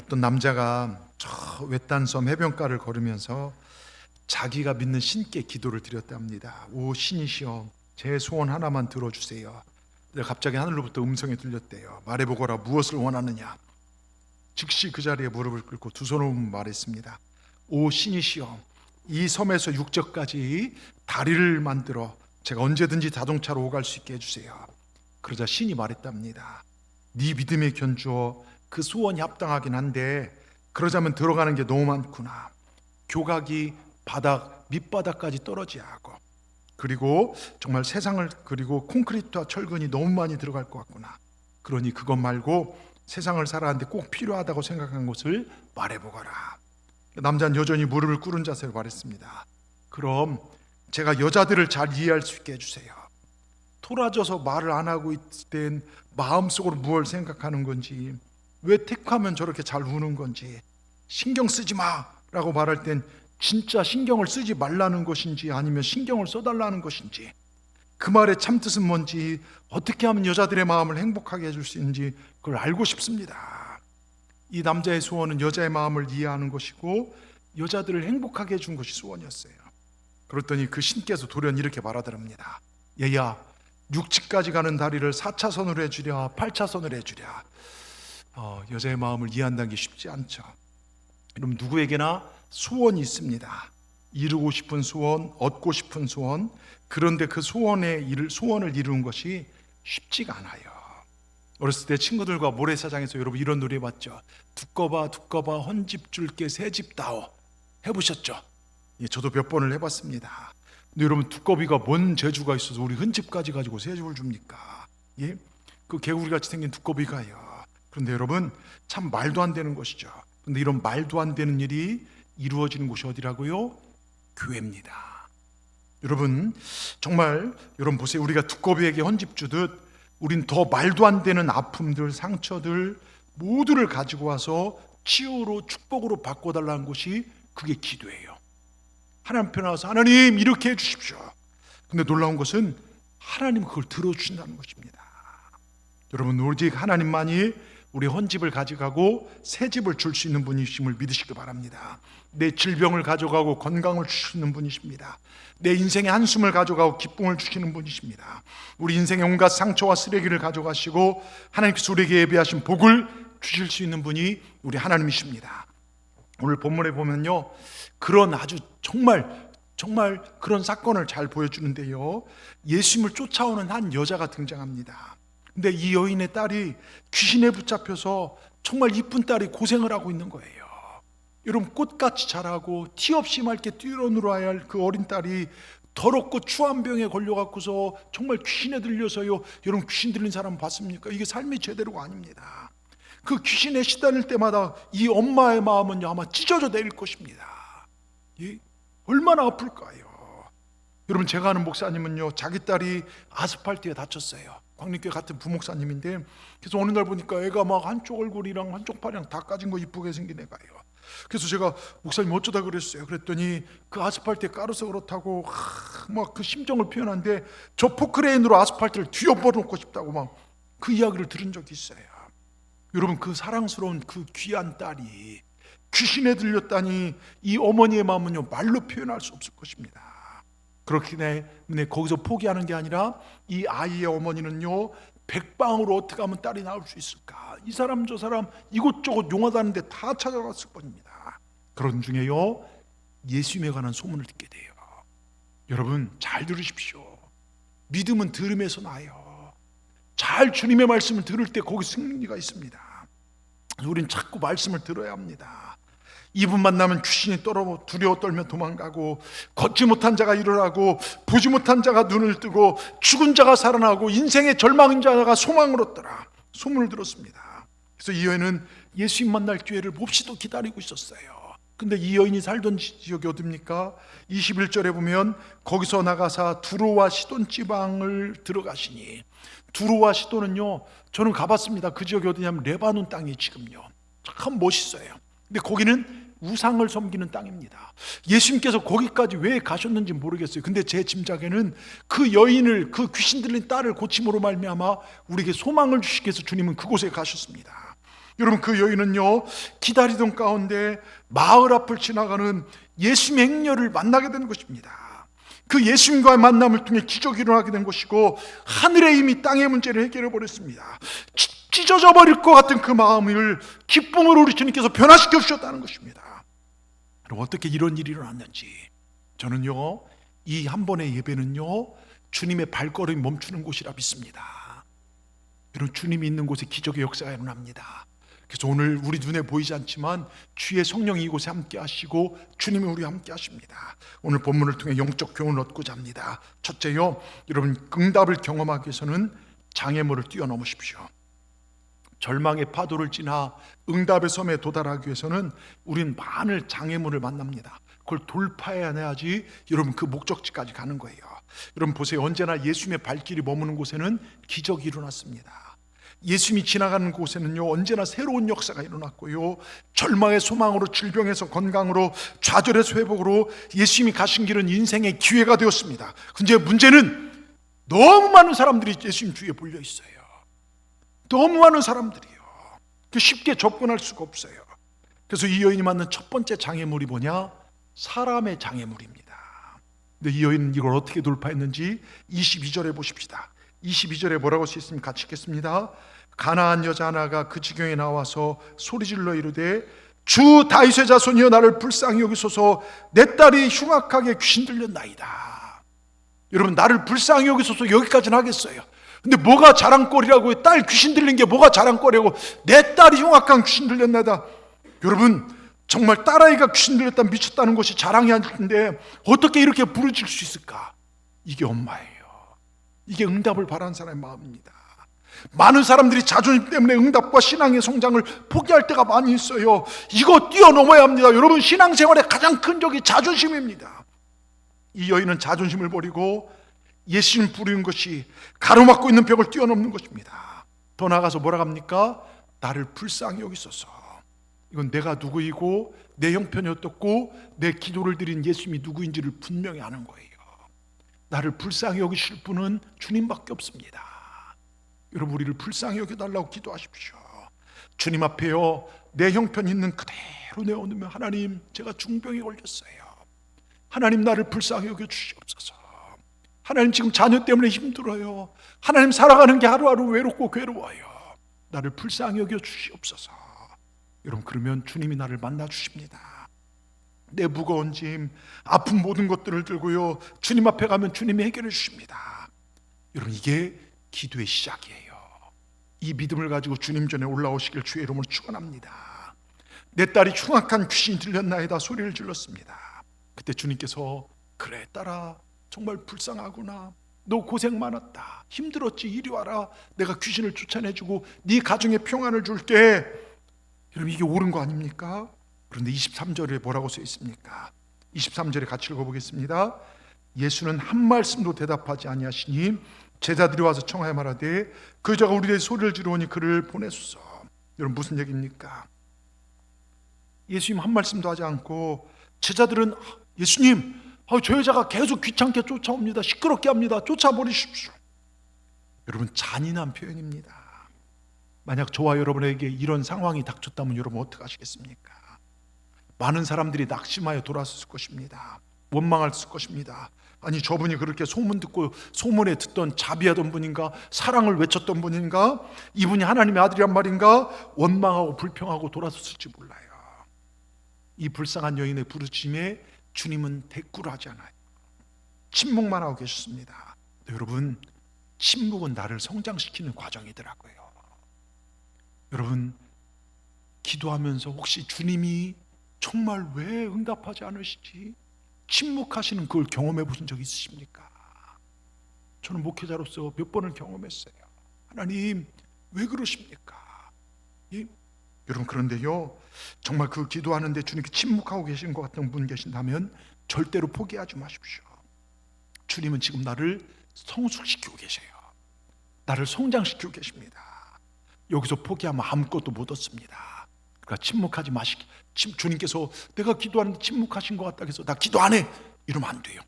어떤 남자가 저 외딴 섬 해변가를 걸으면서 자기가 믿는 신께 기도를 드렸답니다. 오 신이시여, 제 소원 하나만 들어주세요. 근데 갑자기 하늘로부터 음성이 들렸대요. 말해보거라, 무엇을 원하느냐. 즉시 그 자리에 무릎을 꿇고 두 손을 말했습니다. 오 신이시여, 이 섬에서 육적까지 다리를 만들어 제가 언제든지 자동차로 오갈 수 있게 해주세요. 그러자 신이 말했답니다. 네 믿음에 견주어 그 소원이 합당하긴 한데 그러자면 들어가는 게 너무 많구나. 교각이 바닥 밑바닥까지 떨어져야 하고, 그리고 정말 세상을, 그리고 콘크리트와 철근이 너무 많이 들어갈 것 같구나. 그러니 그것 말고 세상을 살아가는데 꼭 필요하다고 생각한 것을 말해보거라. 남자는 여전히 무릎을 꿇은 자세로 말했습니다. 그럼 제가 여자들을 잘 이해할 수 있게 해주세요. 토라져서 말을 안 하고 있을 땐 마음속으로 무엇을 생각하는 건지, 왜 택하면 저렇게 잘 우는 건지, 신경 쓰지 마라고 말할 땐 진짜 신경을 쓰지 말라는 것인지 아니면 신경을 써달라는 것인지, 그 말의 참뜻은 뭔지, 어떻게 하면 여자들의 마음을 행복하게 해줄 수 있는지 그걸 알고 싶습니다. 이 남자의 소원은 여자의 마음을 이해하는 것이고 여자들을 행복하게 해준 것이 소원이었어요. 그랬더니 그 신께서 돌연 이렇게 말하더랍니다. 얘야, 6치까지 가는 다리를 4차선으로 해주랴 8차선으로 해주랴. 여자의 마음을 이해한다는 게 쉽지 않죠. 여러분, 누구에게나 소원이 있습니다. 이루고 싶은 소원, 얻고 싶은 소원. 그런데 그 소원을 이루는 것이 쉽지가 않아요. 어렸을 때 친구들과 모래사장에서 여러분 이런 노래 해봤죠. 두꺼봐 두꺼봐 헌집 줄게 새집 다오. 해보셨죠? 예, 저도 몇 번을 해봤습니다. 근데 여러분, 두꺼비가 뭔 재주가 있어서 우리 헌집까지 가지고 새집을 줍니까? 예? 그 개구리같이 생긴 두꺼비가요. 그런데 여러분, 참 말도 안 되는 것이죠. 그런데 이런 말도 안 되는 일이 이루어지는 곳이 어디라고요? 교회입니다. 여러분, 정말 여러분 보세요. 우리가 두꺼비에게 헌집 주듯 우린 더 말도 안 되는 아픔들, 상처들 모두를 가지고 와서 치유로, 축복으로 바꿔달라는 것이 그게 기도예요. 하나님 앞에 나와서 하나님 이렇게 해주십시오. 근데 놀라운 것은 하나님은 그걸 들어주신다는 것입니다. 여러분, 오직 하나님만이 우리 헌집을 가져가고 새 집을 줄 수 있는 분이심을 믿으시기 바랍니다. 내 질병을 가져가고 건강을 주시는 분이십니다. 내 인생의 한숨을 가져가고 기쁨을 주시는 분이십니다. 우리 인생의 온갖 상처와 쓰레기를 가져가시고 하나님께서 우리에게 예비하신 복을 주실 수 있는 분이 우리 하나님이십니다. 오늘 본문에 보면요, 그런 아주 정말 그런 사건을 잘 보여주는데요, 예수님을 쫓아오는 한 여자가 등장합니다. 근데 이 여인의 딸이 귀신에 붙잡혀서 정말 이쁜 딸이 고생을 하고 있는 거예요. 여러분, 꽃같이 자라고 티 없이 맑게 뛰어놀아야 할 그 어린 딸이 더럽고 추한 병에 걸려갖고서 정말 귀신에 들려서요. 여러분, 귀신 들린 사람 봤습니까? 이게 삶이 제대로가 아닙니다. 그 귀신에 시달릴 때마다 이 엄마의 마음은요, 아마 찢어져 내릴 것입니다. 예? 얼마나 아플까요? 여러분, 제가 아는 목사님은요, 자기 딸이 아스팔트에 다쳤어요. 광림교회 같은 부목사님인데, 그래서 어느 날 보니까 애가 막 한쪽 얼굴이랑 한쪽 팔이랑 다 까진 거 이쁘게 생긴 애가요. 그래서 제가 목사님 어쩌다 그랬어요. 그랬더니 그 아스팔트에 깔아서 그렇다고 막 그 심정을 표현하는데, 저 포크레인으로 아스팔트를 뒤엎어놓고 싶다고 막 그 이야기를 들은 적이 있어요. 여러분, 그 사랑스러운 그 귀한 딸이 귀신에 들렸다니 이 어머니의 마음은요, 말로 표현할 수 없을 것입니다. 그렇기 때문에 거기서 포기하는 게 아니라 이 아이의 어머니는요, 백방으로 어떻게 하면 딸이 나올 수 있을까, 이 사람 저 사람 이곳저곳 용하다는데 다 찾아갔을 겁니다. 그런 중에요, 예수님에 관한 소문을 듣게 돼요. 여러분, 잘 들으십시오. 믿음은 들음에서 나요. 잘 주님의 말씀을 들을 때 거기 승리가 있습니다. 우린 자꾸 말씀을 들어야 합니다. 이분 만나면 귀신이 두려워 떨며 도망가고, 걷지 못한 자가 일어나고, 보지 못한 자가 눈을 뜨고, 죽은 자가 살아나고, 인생의 절망인 자가 소망을 얻더라, 소문을 들었습니다. 그래서 이 여인은 예수님 만날 기회를 몹시도 기다리고 있었어요. 근데 이 여인이 살던 지역이 어딥니까? 21절에 보면 거기서 나가사 두로와 시돈 지방을 들어가시니, 두로와 시돈은요, 저는 가봤습니다. 그 지역이 어디냐면 레바논 땅이 지금요, 참 멋있어요. 근데 거기는 우상을 섬기는 땅입니다. 예수님께서 거기까지 왜 가셨는지 모르겠어요. 근데 제 짐작에는 그 여인을, 그 귀신 들린 딸을 고침으로 말미암아 우리에게 소망을 주시기 위해서 주님은 그곳에 가셨습니다. 여러분, 그 여인은요, 기다리던 가운데 마을 앞을 지나가는 예수님의 행렬을 만나게 된 것입니다. 그 예수님과의 만남을 통해 기적이 일어나게 된 것이고, 하늘의 힘이 땅의 문제를 해결해 버렸습니다. 찢어져 버릴 것 같은 그 마음을 기쁨으로 우리 주님께서 변화시켜 주셨다는 것입니다. 그럼 어떻게 이런 일이 일어났는지, 저는요, 이 한 번의 예배는요, 주님의 발걸음이 멈추는 곳이라 믿습니다. 이런 주님이 있는 곳에 기적의 역사가 일어납니다. 그래서 오늘 우리 눈에 보이지 않지만 주의 성령이 이곳에 함께 하시고 주님이 우리와 함께 하십니다. 오늘 본문을 통해 영적 교훈을 얻고자 합니다. 첫째요, 여러분, 응답을 경험하기 위해서는 장애물을 뛰어넘으십시오. 절망의 파도를 지나 응답의 섬에 도달하기 위해서는 우린 많은 장애물을 만납니다. 그걸 돌파해야지 여러분 그 목적지까지 가는 거예요. 여러분 보세요. 언제나 예수님의 발길이 머무는 곳에는 기적이 일어났습니다. 예수님이 지나가는 곳에는요, 언제나 새로운 역사가 일어났고요, 절망의 소망으로, 질병에서 건강으로, 좌절에서 회복으로 예수님이 가신 길은 인생의 기회가 되었습니다. 근데 문제는 너무 많은 사람들이 예수님 주위에 몰려 있어요. 너무 많은 사람들이요. 쉽게 접근할 수가 없어요. 그래서 이 여인이 만난 첫 번째 장애물이 뭐냐? 사람의 장애물입니다. 근데 이 여인은 이걸 어떻게 돌파했는지 22절에 보십시다. 22절에 뭐라고 써 있으면 같이 읽겠습니다. 가나안 여자 하나가 그 지경에 나와서 소리질러 이르되, 주 다윗의 자손이여 나를 불쌍히 여기소서, 내 딸이 흉악하게 귀신 들렸나이다. 여러분, 나를 불쌍히 여기소서 여기까지는 하겠어요. 근데 뭐가 자랑거리라고요? 딸 귀신 들린 게 뭐가 자랑거리라고? 내 딸이 흉악한 귀신 들렸나이다. 여러분, 정말 딸아이가 귀신 들렸다 미쳤다는 것이 자랑이 아닌데 어떻게 이렇게 부르질 수 있을까? 이게 엄마예요. 이게 응답을 바라는 사람의 마음입니다. 많은 사람들이 자존심 때문에 응답과 신앙의 성장을 포기할 때가 많이 있어요. 이거 뛰어넘어야 합니다. 여러분, 신앙생활의 가장 큰 적이 자존심입니다. 이 여인은 자존심을 버리고 예수님 부르는 것이 가로막고 있는 벽을 뛰어넘는 것입니다. 더 나아가서 뭐라 합니까? 나를 불쌍히 여기소서. 이건 내가 누구이고 내 형편이 어떻고 내 기도를 드린 예수님이 누구인지를 분명히 아는 거예요. 나를 불쌍히 여기실 분은 주님밖에 없습니다. 여러분, 우리를 불쌍히 여겨달라고 기도하십시오. 주님 앞에요, 내 형편 있는 그대로 내어놓으면, 하나님, 제가 중병에 걸렸어요. 하나님, 나를 불쌍히 여겨주시옵소서. 하나님, 지금 자녀 때문에 힘들어요. 하나님, 살아가는 게 하루하루 외롭고 괴로워요. 나를 불쌍히 여겨주시옵소서. 여러분, 그러면 주님이 나를 만나주십니다. 내 무거운 짐, 아픈 모든 것들을 들고요, 주님 앞에 가면 주님이 해결해 주십니다. 여러분, 이게 기도의 시작이에요. 이 믿음을 가지고 주님 전에 올라오시길 주의 이름으로 축원합니다. 내 딸이 흉악한 귀신이 들렸나이다 소리를 질렀습니다. 그때 주님께서, 그래 딸아, 정말 불쌍하구나. 너 고생 많았다. 힘들었지. 이리 와라. 내가 귀신을 쫓아내주고 네 가정에 평안을 줄게. 여러분, 이게 옳은 거 아닙니까? 그런데 23절에 뭐라고 써 있습니까? 23절에 같이 읽어보겠습니다. 예수는 한 말씀도 대답하지 아니하시니 제자들이 와서 청하여 말하되, 그 여자가 우리에게 소리를 지르오니 그를 보내소서. 여러분, 무슨 얘기입니까? 예수님 한 말씀도 하지 않고 제자들은, 예수님, 저 여자가 계속 귀찮게 쫓아옵니다. 시끄럽게 합니다. 쫓아버리십시오. 여러분, 잔인한 표현입니다. 만약 저와 여러분에게 이런 상황이 닥쳤다면 여러분 어떻게 하시겠습니까? 많은 사람들이 낙심하여 돌아섰을 것입니다. 원망했을 것입니다. 아니, 저분이 그렇게 소문 듣고 소문에 듣던 자비하던 분인가? 사랑을 외쳤던 분인가? 이분이 하나님의 아들이란 말인가? 원망하고 불평하고 돌아섰을지 몰라요. 이 불쌍한 여인의 부르심에 주님은 대꾸를 하지 않아요. 침묵만 하고 계셨습니다. 여러분, 침묵은 나를 성장시키는 과정이더라고요. 여러분, 기도하면서 혹시 주님이 정말 왜 응답하지 않으시지? 침묵하시는 그걸 경험해 보신 적 있으십니까? 저는 목회자로서 몇 번을 경험했어요. 하나님, 왜 그러십니까? 예? 여러분, 그런데요, 정말 그 기도하는데 주님께 침묵하고 계신 것 같은 분 계신다면 절대로 포기하지 마십시오. 주님은 지금 나를 성숙시키고 계세요. 나를 성장시키고 계십니다. 여기서 포기하면 아무것도 못 얻습니다. 그러니까 침묵하지 마시기. 주님께서 내가 기도하는데 침묵하신 것 같다 해서 나 기도 안 해, 이러면 안 돼요.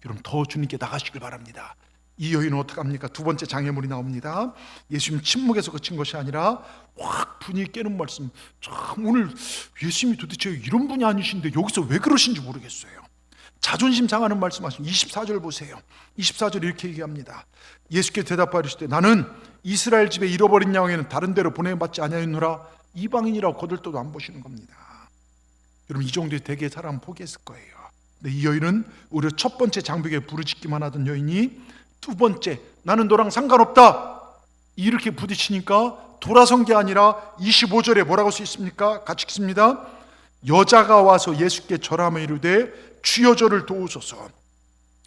여러분, 더 주님께 나가시길 바랍니다. 이 여인은 어떡합니까? 두 번째 장애물이 나옵니다. 예수님 침묵에서 그친 것이 아니라 확 분위기 깨는 말씀. 참 오늘 예수님이 도대체 이런 분이 아니신데 여기서 왜 그러신지 모르겠어요. 자존심 상하는 말씀하시면 24절 보세요. 24절 이렇게 얘기합니다. 예수께 대답하여 이르시되 나는 이스라엘 집에 잃어버린 양에는 다른 데로 보내받지 아니하였노라. 이방인이라고 거들떠도 안 보시는 겁니다. 여러분 이 정도의 대개 사람 포기했을 거예요. 근데 이 여인은 오히려 첫 번째 장벽에 부르짖기만 하던 여인이 두 번째 나는 너랑 상관없다 이렇게 부딪히니까 돌아선 게 아니라 25절에 뭐라고 써 있습니까? 같이 읽습니다. 여자가 와서 예수께 절하며 이르되 주여 저를 도우소서.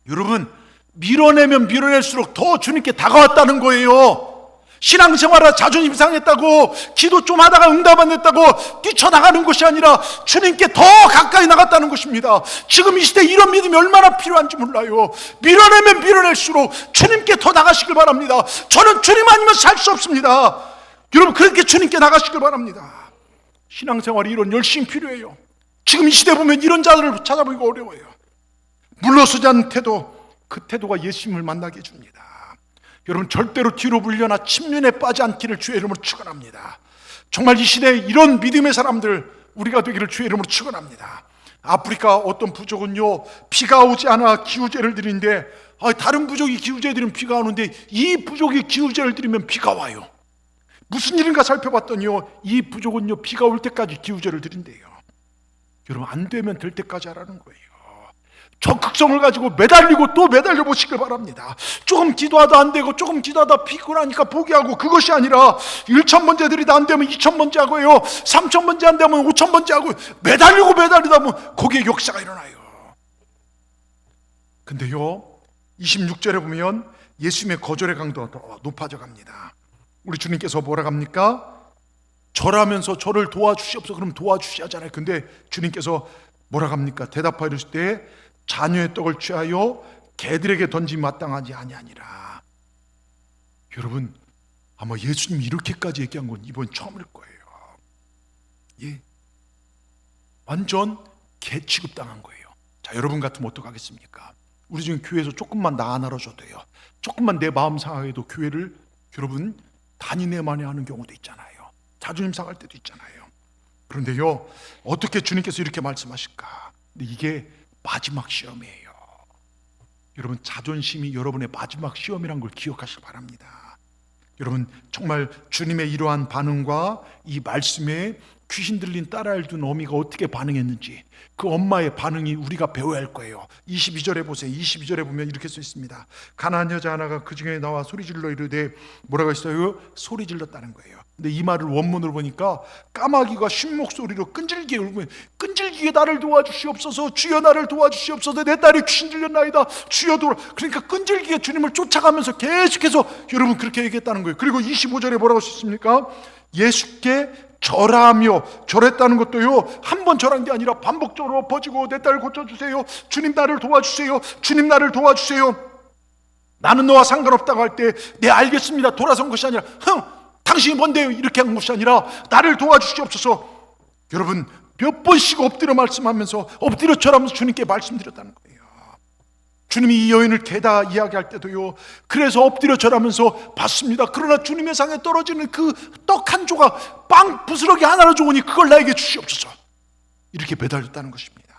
여러분 밀어내면 밀어낼수록 더 주님께 다가왔다는 거예요. 신앙생활하다 자존심 상했다고 기도 좀 하다가 응답 안 됐다고 뛰쳐나가는 것이 아니라 주님께 더 가까이 나갔다는 것입니다. 지금 이 시대에 이런 믿음이 얼마나 필요한지 몰라요. 밀어내면 밀어낼수록 주님께 더 나가시길 바랍니다. 저는 주님 아니면 살 수 없습니다. 여러분 그렇게 주님께 나가시길 바랍니다. 신앙생활이 이런 열심히 필요해요. 지금 이 시대에 보면 이런 자들을 찾아보기가 어려워요. 물러서지 않는 태도, 그 태도가 예수님을 만나게 해줍니다. 여러분 절대로 뒤로 물려나 침륜에 빠지 않기를 주의 이름으로 축원합니다. 정말 이 시대에 이런 믿음의 사람들 우리가 되기를 주의 이름으로 축원합니다. 아프리카 어떤 부족은요 비가 오지 않아 기후제를 드리는데 다른 부족이 기후제 드리면 비가 오는데 이 부족이 기후제를 드리면 비가 와요. 무슨 일인가 살펴봤더니요 이 부족은요 비가 올 때까지 기후제를 드린대요. 여러분 안 되면 될 때까지 하라는 거예요. 적극성을 가지고 매달리고 또 매달려 보시길 바랍니다. 조금 기도하다 안 되고 조금 기도하다 피곤하니까 포기하고 그것이 아니라 1,000번째 드리다 안 되면 2,000번째 하고요 3,000번째 안 되면 5,000번째 하고 매달리다 보면 거기에 역사가 일어나요. 근데요 26절에 보면 예수님의 거절의 강도가 더 높아져 갑니다. 우리 주님께서 뭐라 합니까? 절하면서 저를 도와주시옵소서. 그럼 도와주시 하잖아요. 근데 주님께서 뭐라 합니까? 대답하여 이르실 때 자녀의 떡을 취하여 개들에게 던짐이 마땅하지 아니하니라. 여러분 아마 예수님이 이렇게까지 얘기한 건 이번 처음일 거예요. 예, 완전 개 취급당한 거예요. 자 여러분 같으면 어떡하겠습니까? 우리 지금 교회에서 조금만 나 안 알아줘도 돼요. 조금만 내 마음 상하게도 교회를 여러분 단인해만이 하는 경우도 있잖아요. 자존심 상할 때도 있잖아요. 그런데요 어떻게 주님께서 이렇게 말씀하실까? 근데 이게 마지막 시험이에요. 여러분 자존심이 여러분의 마지막 시험이란 걸 기억하시기 바랍니다. 여러분 정말 주님의 이러한 반응과 이 말씀에 귀신 들린 딸아이를 둔 어미가 어떻게 반응했는지 그 엄마의 반응이 우리가 배워야 할 거예요. 22절에 보세요. 22절에 보면 이렇게 써 있습니다. 가난한 여자 하나가 그 중에 나와 소리질러 이르되 뭐라고 했어요? 소리질렀다는 거예요. 근데 이 말을 원문으로 보니까 까마귀가 쉰목소리로 끈질기게 울고 끈질기게 나를 도와주시옵소서 주여 나를 도와주시옵소서 내 딸이 귀신 들렸나이다 주여 도와. 그러니까 끈질기게 주님을 쫓아가면서 계속해서 여러분 그렇게 얘기했다는 거예요. 그리고 25절에 뭐라고 썼습니까? 예수께 절하며 절했다는 것도요 한 번 절한 게 아니라 반복적으로 엎어지고 내 딸 고쳐주세요 주님 나를 도와주세요 주님 나를 도와주세요 나는 너와 상관없다고 할 때 네 알겠습니다 돌아선 것이 아니라 당신이 뭔데요 이렇게 한 것이 아니라 나를 도와주시옵소서. 여러분 몇 번씩 엎드려 말씀하면서 엎드려 절하면서 주님께 말씀드렸다는 거예요. 주님이 이 여인을 개다 이야기할 때도요 그래서 엎드려 절하면서 받습니다. 그러나 주님의 상에 떨어지는 그 떡 한 조각 빵 부스러기 하나로 좋으니 그걸 나에게 주시옵소서 이렇게 매달렸다는 것입니다.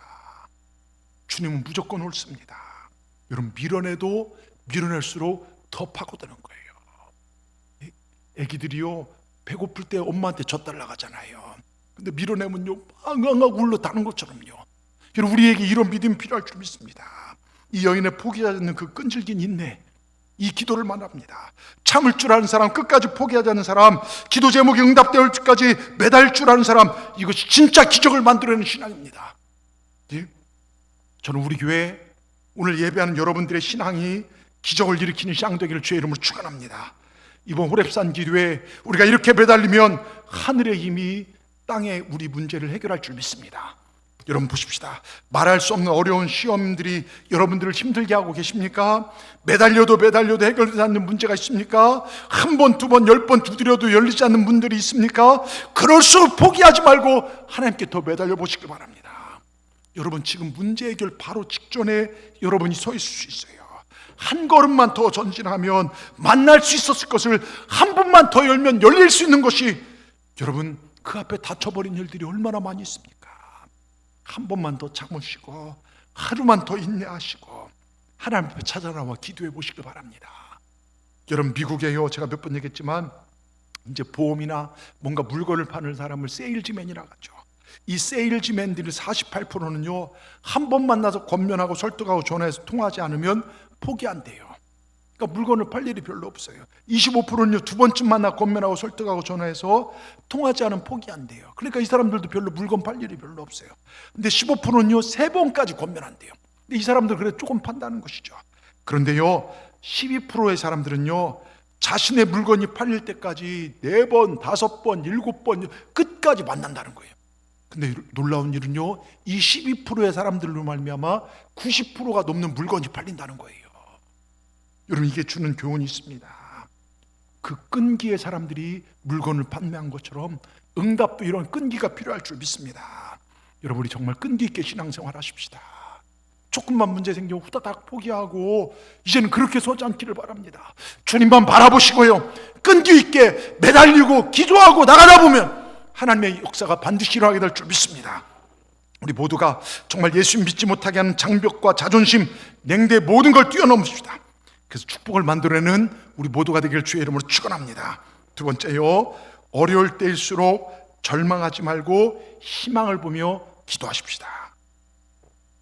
주님은 무조건 옳습니다. 여러분 밀어내도 밀어낼수록 더 파고드는 거예요. 애기들이요 배고플 때 엄마한테 젖달라 하잖아요. 근데 밀어내면요 앙앙하고 울러다는 것처럼요. 여러분 우리에게 이런 믿음이 필요할 줄 믿습니다. 이 여인의 포기하지 않는 그 끈질긴 인내 이 기도를 말합니다. 참을 줄 아는 사람 끝까지 포기하지 않는 사람 기도 제목이 응답될 때까지 매달 줄 아는 사람 이것이 진짜 기적을 만들어내는 신앙입니다. 예? 저는 우리 교회 오늘 예배하는 여러분들의 신앙이 기적을 일으키는 신앙 되기를 주의 이름으로 축원합니다. 이번 호렙산 기도에 우리가 이렇게 매달리면 하늘의 힘이 땅에 우리 문제를 해결할 줄 믿습니다. 여러분 보십시다. 말할 수 없는 어려운 시험들이 여러분들을 힘들게 하고 계십니까? 매달려도 해결되지 않는 문제가 있습니까? 한 번, 두 번, 10번 두드려도 열리지 않는 문들이 있습니까? 그럴수록 포기하지 말고 하나님께 더 매달려 보시길 바랍니다. 여러분 지금 문제 해결 바로 직전에 여러분이 서 있을 수 있어요. 한 걸음만 더 전진하면 만날 수 있었을 것을 한 번만 더 열면 열릴 수 있는 것이, 여러분, 그 앞에 닫혀버린 일들이 얼마나 많이 있습니까? 한 번만 더 참으시고 하루만 더 인내하시고 하나님 앞에 찾아나와 기도해 보시길 바랍니다. 여러분, 미국에요, 제가 몇 번 얘기했지만 이제 보험이나 뭔가 물건을 파는 사람을 세일즈맨이라고 하죠. 이 세일즈맨들이 48%는요 한 번 만나서 권면하고 설득하고 전화해서 통하지 않으면 포기한대요. 그러니까 물건을 팔 일이 별로 없어요. 25%는요 두 번쯤 만나 권면하고 설득하고 전화해서 통하지 않으면 포기한대요. 그러니까 이 사람들도 별로 물건 팔 일이 별로 없어요. 근데 15%는요 세 번까지 권면한대요. 근데 이 사람들 그래도 조금 판다는 것이죠. 그런데요 12%의 사람들은요 자신의 물건이 팔릴 때까지 4번, 5번, 7번 끝까지 만난다는 거예요. 근데 놀라운 일은요 이 12%의 사람들로 말미암아 90%가 넘는 물건이 팔린다는 거예요. 여러분, 이게 주는 교훈이 있습니다. 그 끈기의 사람들이 물건을 판매한 것처럼 응답도 이런 끈기가 필요할 줄 믿습니다. 여러분, 우리 정말 끈기 있게 신앙생활 하십시다. 조금만 문제 생기면 후다닥 포기하고 이제는 그렇게 서지 않기를 바랍니다. 주님만 바라보시고요 끈기 있게 매달리고 기도하고 나가다 보면 하나님의 역사가 반드시 일어나게 될 줄 믿습니다. 우리 모두가 정말 예수 믿지 못하게 하는 장벽과 자존심, 냉대 모든 걸 뛰어넘읍시다. 그래서 축복을 만들어내는 우리 모두가 되길 주의 이름으로 축원합니다. 두 번째요, 어려울 때일수록 절망하지 말고 희망을 보며 기도하십시다.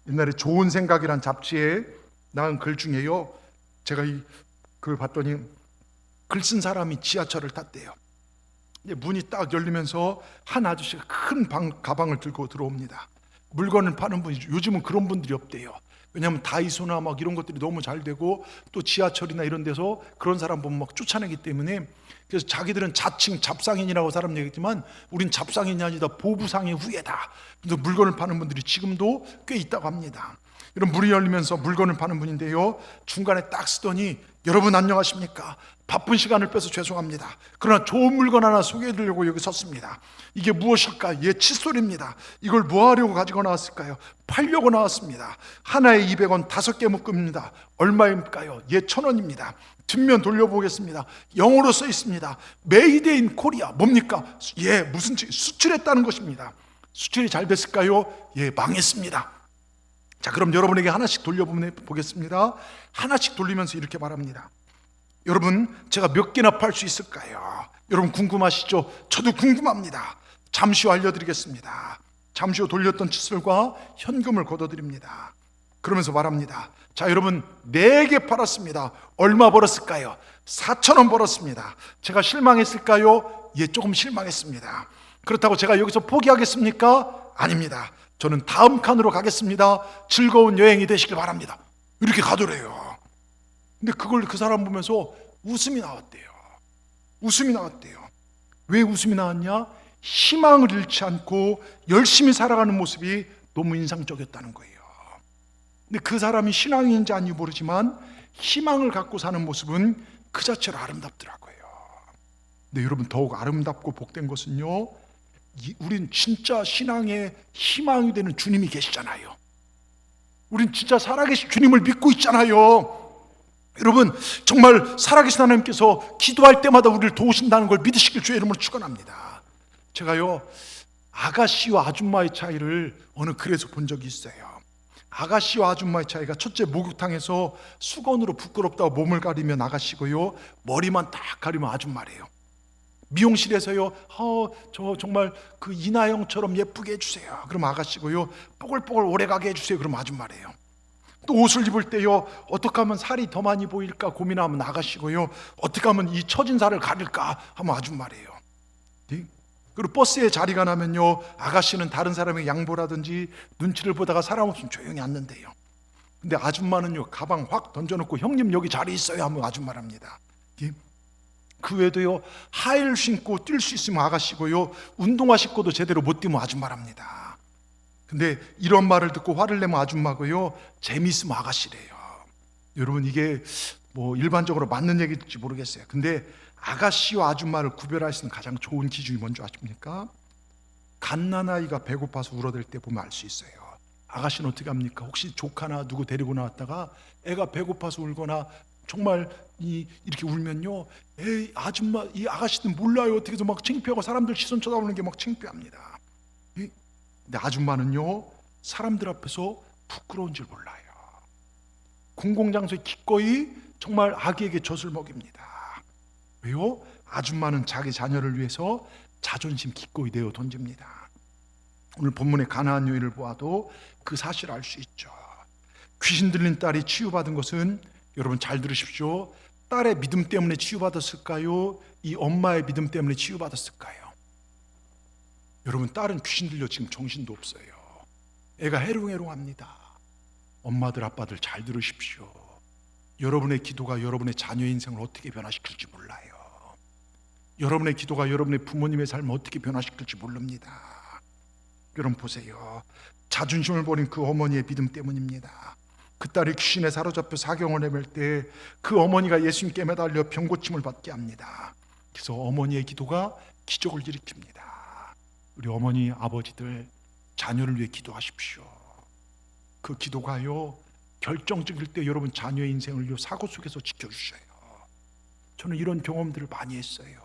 옛날에 좋은 생각이란 잡지에 나온 글 중에요, 제가 이 글 봤더니 글 쓴 사람이 지하철을 탔대요. 문이 딱 열리면서 한 아저씨가 큰 가방을 들고 들어옵니다. 물건을 파는 분이죠. 요즘은 그런 분들이 없대요. 왜냐하면 다이소나 막 이런 것들이 너무 잘 되고 또 지하철이나 이런 데서 그런 사람 보면 막 쫓아내기 때문에, 그래서 자기들은 자칭 잡상인이라고 사람 얘기했지만 우린 잡상인이 아니다, 보부상의 후예다. 그래서 물건을 파는 분들이 지금도 꽤 있다고 합니다. 이런 문이 열리면서 물건을 파는 분인데요, 중간에 딱 쓰더니 여러분 안녕하십니까? 바쁜 시간을 빼서 죄송합니다. 그러나 좋은 물건 하나 소개해드리려고 여기 섰습니다. 이게 무엇일까? 예, 칫솔입니다. 이걸 뭐 하려고 가지고 나왔을까요? 팔려고 나왔습니다. 하나에 200원 5개 묶음입니다. 얼마일까요? 예, 1,000원입니다. 뒷면 돌려보겠습니다. 영어로 써 있습니다. 메이드 인 코리아. 뭡니까? 예, 무슨 수출했다는 것입니다. 수출이 잘 됐을까요? 예, 망했습니다. 자, 그럼 여러분에게 하나씩 돌려보겠습니다. 하나씩 돌리면서 이렇게 말합니다. 여러분, 제가 몇 개나 팔 수 있을까요? 여러분 궁금하시죠? 저도 궁금합니다. 잠시 후 알려드리겠습니다. 잠시 후 돌렸던 칫솔과 현금을 걷어드립니다. 그러면서 말합니다. 자, 여러분 4개 팔았습니다. 얼마 벌었을까요? 4,000원 벌었습니다. 제가 실망했을까요? 예, 조금 실망했습니다. 그렇다고 제가 여기서 포기하겠습니까? 아닙니다. 저는 다음 칸으로 가겠습니다. 즐거운 여행이 되시길 바랍니다. 이렇게 가더래요. 근데 그걸 그 사람 보면서 웃음이 나왔대요. 웃음이 나왔대요. 왜 웃음이 나왔냐? 희망을 잃지 않고 열심히 살아가는 모습이 너무 인상적이었다는 거예요. 근데 그 사람이 신앙인지 아닌지 모르지만 희망을 갖고 사는 모습은 그 자체로 아름답더라고요. 근데 여러분, 더욱 아름답고 복된 것은요, 우린 진짜 신앙의 희망이 되는 주님이 계시잖아요. 우린 진짜 살아계신 주님을 믿고 있잖아요. 여러분, 정말 살아계신 하나님께서 기도할 때마다 우리를 도우신다는 걸 믿으시길 주의 이름으로 축원합니다. 제가요, 아가씨와 아줌마의 차이를 어느 글에서 본 적이 있어요. 아가씨와 아줌마의 차이가, 첫째, 목욕탕에서 수건으로 부끄럽다고 몸을 가리면 아가씨고요, 머리만 딱 가리면 아줌마래요. 미용실에서요, 저 정말 그 이나영처럼 예쁘게 해주세요. 그럼 아가씨고요, 뽀글뽀글 오래가게 해주세요. 그럼 아줌마래요. 또 옷을 입을 때요, 어떻게 하면 살이 더 많이 보일까 고민하면 아가씨고요, 어떻게 하면 이 처진 살을 가릴까 하면 아줌마래요. 네? 그리고 버스에 자리가 나면요, 아가씨는 다른 사람에게 양보라든지 눈치를 보다가 사람 없으면 조용히 앉는데요. 근데 아줌마는요, 가방 확 던져놓고 형님 여기 자리 있어요 하면 아줌마랍니다. 네? 그 외에도요, 하이를 신고 뛸 수 있으면 아가씨고요, 운동화 신고도 제대로 못 뛰면 아줌마랍니다. 근데 이런 말을 듣고 화를 내면 아줌마고요, 재미있으면 아가씨래요. 여러분, 이게 뭐 일반적으로 맞는 얘기일지 모르겠어요. 근데 아가씨와 아줌마를 구별할 수 있는 가장 좋은 기준이 뭔지 아십니까? 갓난아이가 배고파서 울어댈 때 보면 알 수 있어요. 아가씨는 어떻게 합니까? 혹시 조카나 누구 데리고 나왔다가 애가 배고파서 울거나 정말 이렇게 울면요, 에이 아줌마, 이 아가씨는 몰라요, 어떻게 해서 막 창피하고 사람들 시선 쳐다보는 게 막 창피합니다. 근데 아줌마는요, 사람들 앞에서 부끄러운 줄 몰라요. 공공장소에 기꺼이 정말 아기에게 젖을 먹입니다. 왜요? 아줌마는 자기 자녀를 위해서 자존심 기꺼이 내어 던집니다. 오늘 본문의 가나안 여인을 보아도 그 사실을 알 수 있죠. 귀신 들린 딸이 치유받은 것은, 여러분 잘 들으십시오, 딸의 믿음 때문에 치유받았을까요? 이 엄마의 믿음 때문에 치유받았을까요? 여러분, 딸은 귀신 들려 지금 정신도 없어요. 애가 해롱해롱합니다. 엄마들 아빠들 잘 들으십시오. 여러분의 기도가 여러분의 자녀 인생을 어떻게 변화시킬지 몰라요. 여러분의 기도가 여러분의 부모님의 삶을 어떻게 변화시킬지 모릅니다. 여러분 보세요. 자존심을 버린 그 어머니의 믿음 때문입니다. 그 딸이 귀신에 사로잡혀 사경을 헤맬 때 그 어머니가 예수님께 매달려 병고침을 받게 합니다. 그래서 어머니의 기도가 기적을 일으킵니다. 우리 어머니 아버지들, 자녀를 위해 기도하십시오. 그 기도가요, 결정적일 때 여러분 자녀의 인생을 사고 속에서 지켜주셔요. 저는 이런 경험들을 많이 했어요.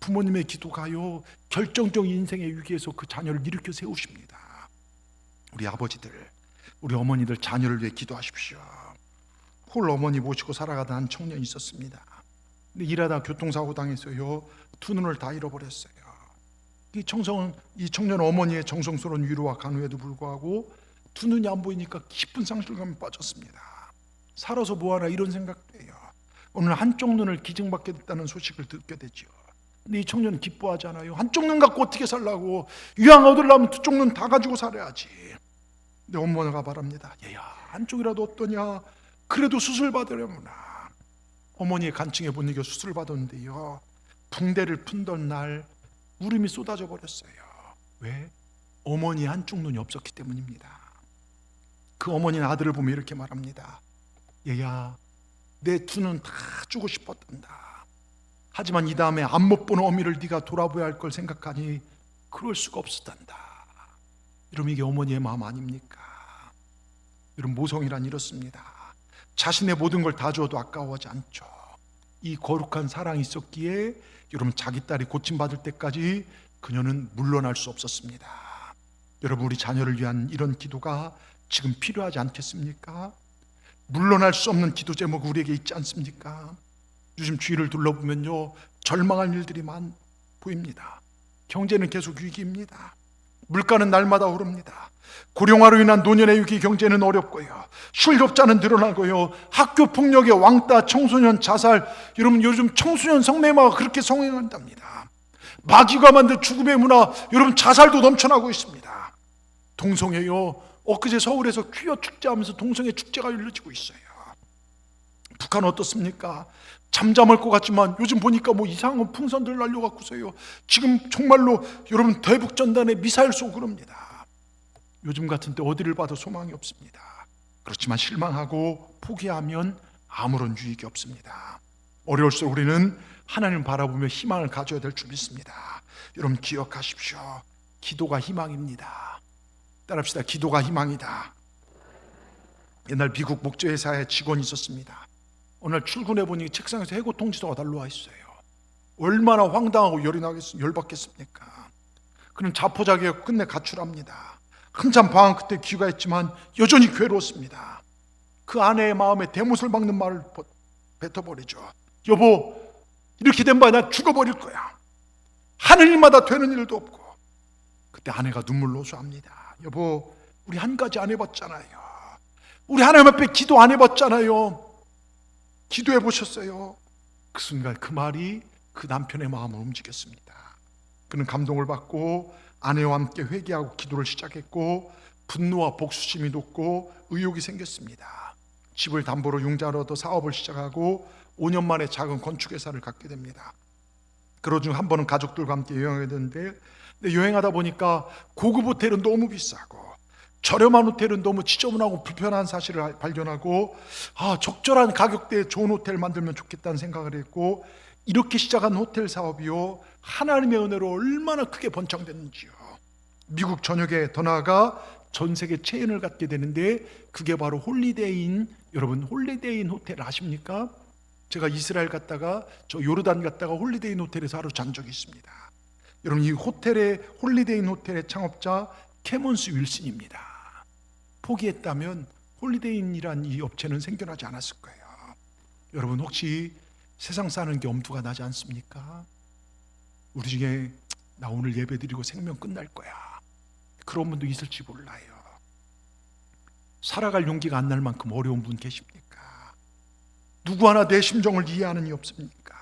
부모님의 기도가요, 결정적인 인생의 위기에서 그 자녀를 일으켜 세우십니다. 우리 아버지들, 우리 어머니들 자녀를 위해 기도하십시오. 홀 어머니 모시고 살아가던 한 청년이 있었습니다. 근데 일하다 교통사고 당해서요, 두 눈을 다 잃어버렸어요. 이 청년 어머니의 정성스러운 위로와 간호에도 불구하고 두 눈이 안 보이니까 깊은 상실감에 빠졌습니다. 살아서 뭐하나 이런 생각도 해요. 오늘 한쪽 눈을 기증받게 됐다는 소식을 듣게 되죠. 근데 이 청년은 기뻐하잖아요. 한쪽 눈 갖고 어떻게 살라고, 유양 얻으려면 두 쪽 눈 다 가지고 살아야지. 근데 어머니가 말합니다. 얘야, 한쪽이라도 어떠냐, 그래도 수술 받으려구나. 어머니의 간증에 못 이겨 수술 받았는데요, 붕대를 푼던 날 울음이 쏟아져 버렸어요. 왜? 어머니의 한쪽 눈이 없었기 때문입니다. 그 어머니는 아들을 보며 이렇게 말합니다. 얘야, 내 두 눈 다 주고 싶었단다. 하지만 이 다음에 앞 못 보는 어미를 네가 돌아보야 할 걸 생각하니 그럴 수가 없었단다. 여러분, 이게 어머니의 마음 아닙니까? 여러분, 모성이란 이렇습니다. 자신의 모든 걸 다 줘도 아까워하지 않죠. 이 거룩한 사랑이 있었기에 여러분, 자기 딸이 고침받을 때까지 그녀는 물러날 수 없었습니다. 여러분, 우리 자녀를 위한 이런 기도가 지금 필요하지 않겠습니까? 물러날 수 없는 기도 제목 우리에게 있지 않습니까? 요즘 주위를 둘러보면요, 절망할 일들이 보입니다. 경제는 계속 위기입니다. 물가는 날마다 오릅니다. 고령화로 인한 노년의 위기, 경제는 어렵고요, 실업자는 늘어나고요, 학교 폭력의 왕따, 청소년 자살, 여러분 요즘 청소년 성매매가 그렇게 성행한답니다. 마귀가 만든 죽음의 문화, 여러분 자살도 넘쳐나고 있습니다. 동성애요, 엊그제 서울에서 퀴어 축제하면서 동성애 축제가 열려지고 있어요. 북한 어떻습니까? 잠잠할 것 같지만 요즘 보니까 뭐 이상한 풍선들 날려갖고서요, 지금 정말로 여러분 대북전단에 미사일 쏘고 그럽니다. 요즘 같은 때 어디를 봐도 소망이 없습니다. 그렇지만 실망하고 포기하면 아무런 유익이 없습니다. 어려울수록 우리는 하나님을 바라보며 희망을 가져야 될 줄 믿습니다. 여러분 기억하십시오. 기도가 희망입니다. 따라합시다. 기도가 희망이다. 옛날 미국 목재회사에 직원이 있었습니다. 어느 날 출근해 보니 책상에서 해고 통지서가 달려와 있어요. 얼마나 황당하고 열받겠습니까? 그는 자포자기하고 끝내 가출합니다. 한참 방황 끝에 귀가했지만 여전히 괴로웠습니다. 그 아내의 마음에 대못을 박는 말을 뱉어버리죠. 여보, 이렇게 된 바에 나 죽어버릴 거야. 하는 일마다 되는 일도 없고. 그때 아내가 눈물로 호소합니다. 여보, 우리 한 가지 안 해봤잖아요. 우리 하나님 앞에 기도 안 해봤잖아요. 기도해 보셨어요? 그 순간 그 말이 그 남편의 마음을 움직였습니다. 그는 감동을 받고 아내와 함께 회개하고 기도를 시작했고, 분노와 복수심이 높고 의욕이 생겼습니다. 집을 담보로 융자로 얻어 사업을 시작하고 5년 만에 작은 건축회사를 갖게 됩니다. 그러 중 한 번은 가족들과 함께 여행하게 되는데, 여행하다 보니까 고급 호텔은 너무 비싸고 저렴한 호텔은 너무 지저분하고 불편한 사실을 발견하고, 적절한 가격대에 좋은 호텔 만들면 좋겠다는 생각을 했고, 이렇게 시작한 호텔 사업이요, 하나님의 은혜로 얼마나 크게 번창됐는지요. 미국 전역에, 더 나아가 전 세계 체인을 갖게 되는데 그게 바로 홀리데이인, 여러분 홀리데이인 호텔 아십니까? 제가 이스라엘 갔다가 저 요르단 갔다가 홀리데이인 호텔에서 하루 잔 적이 있습니다. 여러분 이 호텔의 홀리데이인 호텔의 창업자 캐몬스 윌슨입니다. 포기했다면 홀리데이인이란 이 업체는 생겨나지 않았을 거예요. 여러분 혹시 세상 사는 게 엄두가 나지 않습니까? 우리 중에 나 오늘 예배드리고 생명 끝날 거야, 그런 분도 있을지 몰라요. 살아갈 용기가 안 날 만큼 어려운 분 계십니까? 누구 하나 내 심정을 이해하는 이 없습니까?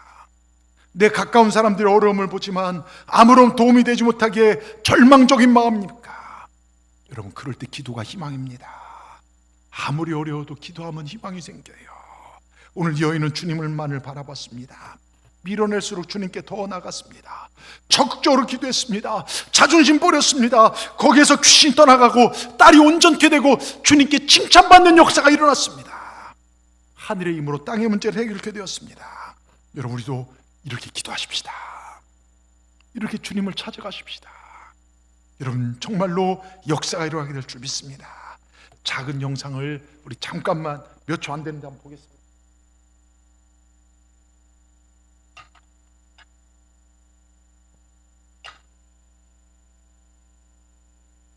내 가까운 사람들의 어려움을 보지만 아무런 도움이 되지 못하기에 절망적인 마음입니까? 여러분 그럴 때 기도가 희망입니다. 아무리 어려워도 기도하면 희망이 생겨요. 오늘 여인은 주님을만을 바라봤습니다. 밀어낼수록 주님께 더 나갔습니다. 적극적으로 기도했습니다. 자존심 버렸습니다. 거기에서 귀신이 떠나가고 딸이 온전케 되고 주님께 칭찬받는 역사가 일어났습니다. 하늘의 힘으로 땅의 문제를 해결하게 되었습니다. 여러분 우리도 이렇게 기도하십시다. 이렇게 주님을 찾아가십시다. 여러분 정말로 역사가 일어나게 될 줄 믿습니다. 작은 영상을 우리 잠깐만 몇 초 안 되는데 한번 보겠습니다.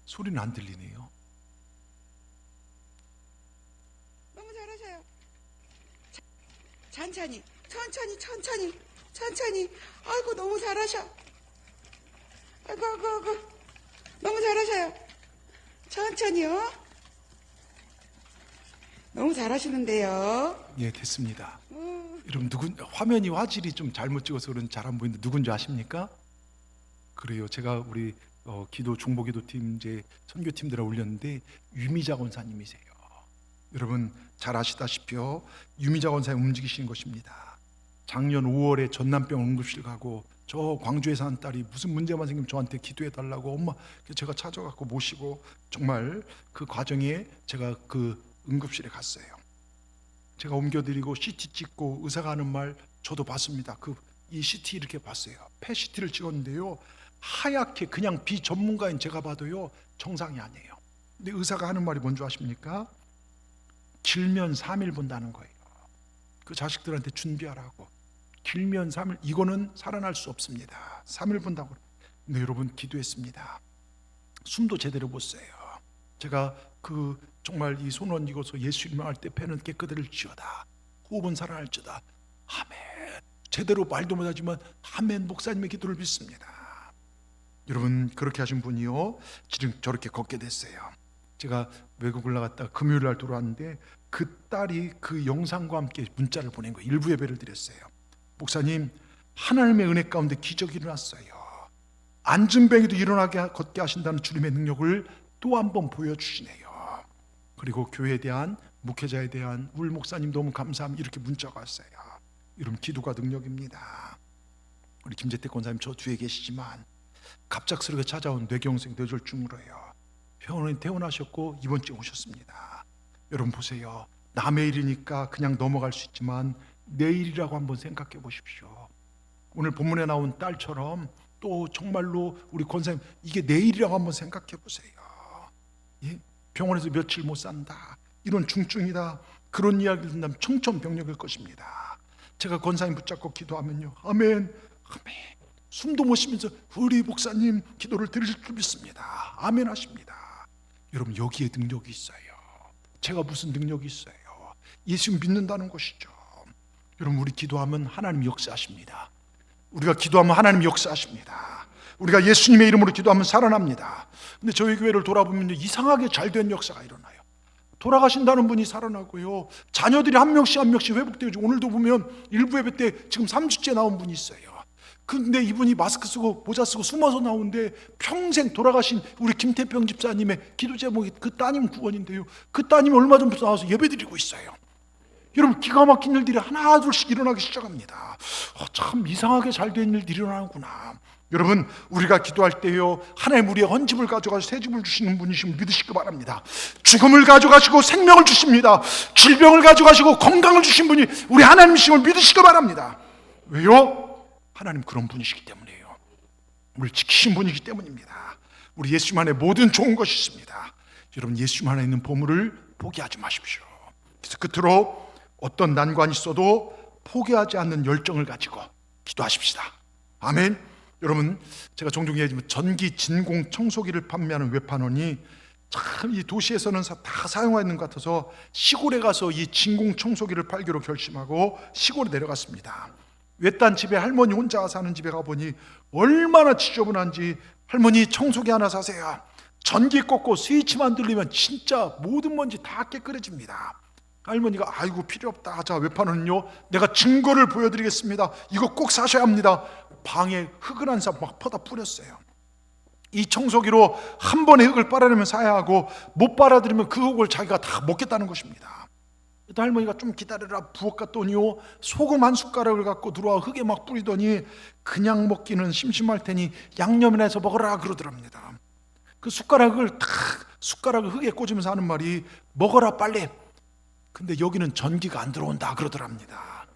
소리는 안 들리네요. 너무 잘하셔요. 천천히, 천천히, 천천히, 천천히. 아이고 너무 잘하셔. 아이고, 아이고, 아이고. 너무 잘하셔요. 천천히요. 너무 잘하시는데요. 예, 됐습니다. 여러분 화면이 화질이 좀 잘못 찍어서 그런 잘 안 보이는데 누군지 아십니까? 그래요. 제가 우리 기도 중보기도팀 이제 선교팀들에 올렸는데 유미자 권사님이세요. 여러분 잘 아시다시피요, 유미자 권사님 움직이시는 것입니다. 작년 5월에 전남병 응급실 가고 저 광주에 사는 딸이 무슨 문제만 생기면 저한테 기도해 달라고 엄마, 제가 찾아갖고 모시고 정말 그 과정에 제가 그 응급실에 갔어요. 제가 옮겨드리고 CT 찍고 의사가 하는 말 저도 봤습니다. 이 CT 이렇게 봤어요. 폐 CT를 찍었는데요, 하얗게 그냥 비전문가인 제가 봐도요 정상이 아니에요. 근데 의사가 하는 말이 뭔지 아십니까? 길면 3일 본다는 거예요. 그 자식들한테 준비하라고. 길면 3일, 이거는 살아날 수 없습니다. 3일 본다고. 근데 여러분 기도했습니다. 숨도 제대로 못 쉬어요. 제가 정말 이 손원 이고서 예수 이름을 할 때 폐는 깨끗을지어다, 호흡은 살아날지어다. 아멘. 제대로 말도 못하지만 아멘 목사님의 기도를 믿습니다. 여러분 그렇게 하신 분이요 지금 저렇게 걷게 됐어요. 제가 외국을 나갔다가 금요일 날 돌아왔는데 그 딸이 그 영상과 함께 문자를 보낸 거예요. 일부 예배를 드렸어요. 목사님, 하나님의 은혜 가운데 기적이 일어났어요. 안진뱅이도 일어나게 걷게 하신다는 주님의 능력을 또 한 번 보여주시네요. 그리고 교회에 대한, 목회자에 대한 울 목사님 너무 감사합니다, 이렇게 문자가 왔어요. 여러분 기도가 능력입니다. 우리 김재택 권사님 저 뒤에 계시지만 갑작스럽게 찾아온 뇌경색 뇌졸중으로요 병원에 퇴원하셨고 이번 주에 오셨습니다. 여러분 보세요. 남의 일이니까 그냥 넘어갈 수 있지만 내일이라고 한번 생각해 보십시오. 오늘 본문에 나온 딸처럼 또 정말로 우리 권사님 이게 내일이라고 한번 생각해 보세요. 예? 병원에서 며칠 못 산다, 이런 중증이다, 그런 이야기를 듣는다면 청천벽력일 것입니다. 제가 권사님 붙잡고 기도하면요 아멘, 아멘, 숨도 못 쉬면서 우리 목사님 기도를 들으실 줄 믿습니다. 아멘 하십니다. 여러분 여기에 능력이 있어요. 제가 무슨 능력이 있어요? 예수 믿는다는 것이죠. 여러분 우리 기도하면 하나님 역사하십니다. 우리가 기도하면 하나님 역사하십니다. 우리가 예수님의 이름으로 기도하면 살아납니다. 근데 저희 교회를 돌아보면 이상하게 잘된 역사가 일어나요. 돌아가신다는 분이 살아나고요, 자녀들이 한 명씩 한 명씩 회복되죠. 오늘도 보면 일부 예배 때 지금 3주째 나온 분이 있어요. 근데 이분이 마스크 쓰고 모자 쓰고 숨어서 나오는데 평생 돌아가신 우리 김태평 집사님의 기도 제목이 그 따님 구원인데요, 그 따님이 얼마 전부터 나와서 예배드리고 있어요. 여러분 기가 막힌 일들이 하나 둘씩 일어나기 시작합니다. 참 이상하게 잘된 일들이 일어나는구나. 여러분 우리가 기도할 때요 하나님 우리의 헌집을 가져가서 새 집을 주시는 분이심을 믿으시기 바랍니다. 죽음을 가져가시고 생명을 주십니다. 질병을 가져가시고 건강을 주신 분이 우리 하나님이심을 믿으시기 바랍니다. 왜요? 하나님 그런 분이시기 때문이에요. 우리를 지키신 분이기 때문입니다. 우리 예수님 안에 모든 좋은 것이 있습니다. 여러분, 예수님 안에 있는 보물을 포기하지 마십시오. 그래서 끝으로 어떤 난관이 있어도 포기하지 않는 열정을 가지고 기도하십시다. 아멘. 여러분, 제가 종종 얘기하지만 전기 진공 청소기를 판매하는 외판원이 참 이 도시에서는 다 사용하는 것 같아서 시골에 가서 이 진공 청소기를 팔기로 결심하고 시골에 내려갔습니다. 외딴 집에 할머니 혼자 사는 집에 가보니 얼마나 지저분한지, 할머니 청소기 하나 사세요. 전기 꽂고 스위치만 들리면 진짜 모든 먼지 다 깨끗해집니다. 할머니가 아이고 필요 없다. 자, 외판은요, 내가 증거를 보여드리겠습니다. 이거 꼭 사셔야 합니다. 방에 흙을 한 삽 막 퍼다 뿌렸어요. 이 청소기로 한 번에 흙을 빨아내면 사야 하고, 못 빨아들이면 그 흙을 자기가 다 먹겠다는 것입니다. 또 할머니가 좀 기다려라 부엌 갔더니요, 소금 한 숟가락을 갖고 들어와 흙에 막 뿌리더니 그냥 먹기는 심심할 테니 양념이나 해서 먹어라 그러더랍니다. 그 숟가락을 흙에 꽂으면서 하는 말이 먹어라 빨리. 근데 여기는 전기가 안 들어온다 그러더랍니다.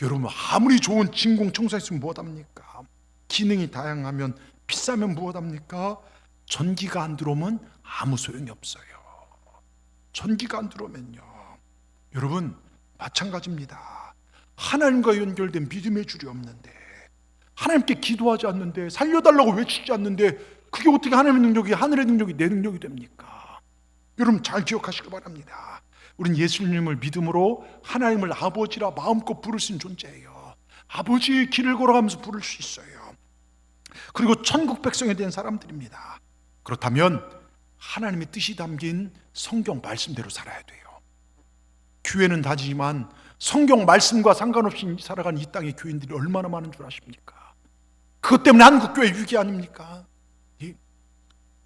여러분, 아무리 좋은 진공 청소기 있으면 무엇합니까? 기능이 다양하면 비싸면 무엇합니까? 전기가 안 들어오면 아무 소용이 없어요. 전기가 안 들어오면요, 여러분 마찬가지입니다. 하나님과 연결된 믿음의 줄이 없는데, 하나님께 기도하지 않는데, 살려달라고 외치지 않는데, 그게 어떻게 하나님의 능력이, 하늘의 능력이 내 능력이 됩니까? 여러분 잘 기억하시기 바랍니다. 우린 예수님을 믿음으로 하나님을 아버지라 마음껏 부를 수 있는 존재예요. 아버지의 길을 걸어가면서 부를 수 있어요. 그리고 천국 백성에 대한 사람들입니다. 그렇다면 하나님의 뜻이 담긴 성경 말씀대로 살아야 돼요. 교회는 다니지만 성경 말씀과 상관없이 살아가는 이 땅의 교인들이 얼마나 많은 줄 아십니까? 그것 때문에 한국교회 위기 아닙니까?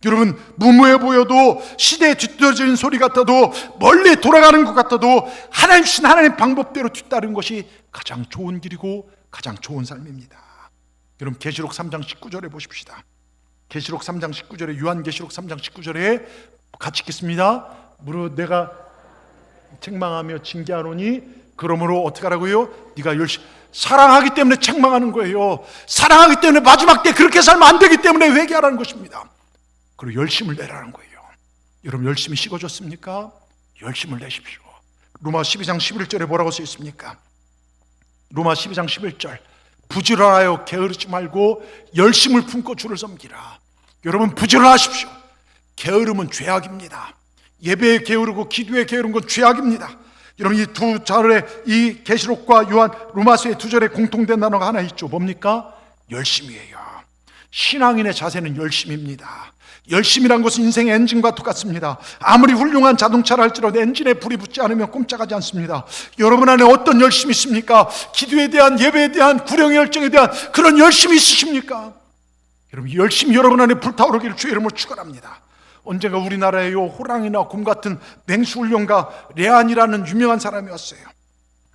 여러분, 무모해 보여도, 시대에 뒤떨어지는 소리 같아도, 멀리 돌아가는 것 같아도 하나님 주신 하나님의 방법대로 뒤따르는 것이 가장 좋은 길이고 가장 좋은 삶입니다. 여러분, 계시록 3장 19절에 보십시다. 계시록 3장 19절에, 요한계시록 3장 19절에 같이 읽겠습니다. 무릇 내가 책망하며 징계하노니 그러므로 어떻게 하라고요? 네가 열심히, 사랑하기 때문에 책망하는 거예요. 사랑하기 때문에 마지막 때 그렇게 살면 안 되기 때문에 회개하라는 것입니다. 그리고 열심을 내라는 거예요. 여러분, 열심히 식어졌습니까? 열심을 내십시오. 로마 12장 11절에 뭐라고 써 있습니까? 로마 12장 11절, 부지런하여 게으르지 말고 열심을 품고 주를 섬기라. 여러분, 부지런하십시오. 게으름은 죄악입니다. 예배에 게으르고 기도에 게으른 건 죄악입니다. 여러분, 이 두 절에, 이 계시록과 요한 로마서의 두 절에 공통된 단어가 하나 있죠. 뭡니까? 열심이에요. 신앙인의 자세는 열심입니다. 열심이란 것은 인생의 엔진과 똑같습니다. 아무리 훌륭한 자동차를 할지라도 엔진에 불이 붙지 않으면 꼼짝하지 않습니다. 여러분 안에 어떤 열심이 있습니까? 기도에 대한, 예배에 대한, 구령의 열정에 대한 그런 열심이 있으십니까? 여러분, 열심히 여러분 안에 불타오르기를 주의 이름으로 축원합니다. 언젠가 우리나라에요, 호랑이나 곰 같은 맹수훈련가 레안이라는 유명한 사람이 왔어요.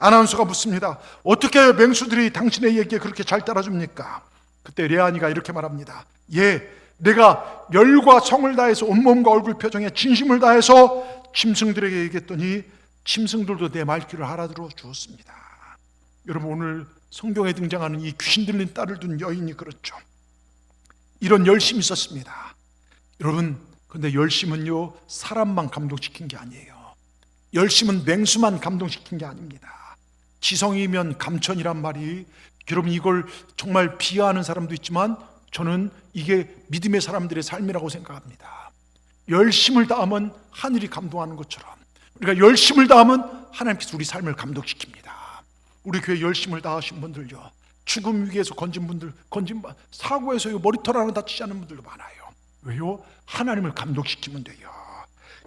아나운서가 묻습니다. 어떻게 맹수들이 당신의 얘기에 그렇게 잘 따라줍니까? 그때 레안이가 이렇게 말합니다. 예, 내가 열과 성을 다해서 온몸과 얼굴 표정에 진심을 다해서 짐승들에게 얘기했더니 짐승들도 내 말귀를 알아들어 주었습니다. 여러분, 오늘 성경에 등장하는 이 귀신 들린 딸을 둔 여인이 그렇죠. 이런 열심이 있었습니다. 여러분, 근데 열심은요, 사람만 감동시킨 게 아니에요. 열심은 맹수만 감동시킨 게 아닙니다. 지성이면 감천이란 말이, 여러분, 이걸 정말 비하하는 사람도 있지만 저는 이게 믿음의 사람들의 삶이라고 생각합니다. 열심을 다하면 하늘이 감동하는 것처럼 우리가 열심을 다하면 하나님께서 우리 삶을 감동시킵니다. 우리 교회 열심을 다하신 분들요, 죽음 위기에서 건진 분들, 사고에서 머리털 하나 다치지 않은 분들도 많아요. 왜요? 하나님을 감동시키면 돼요.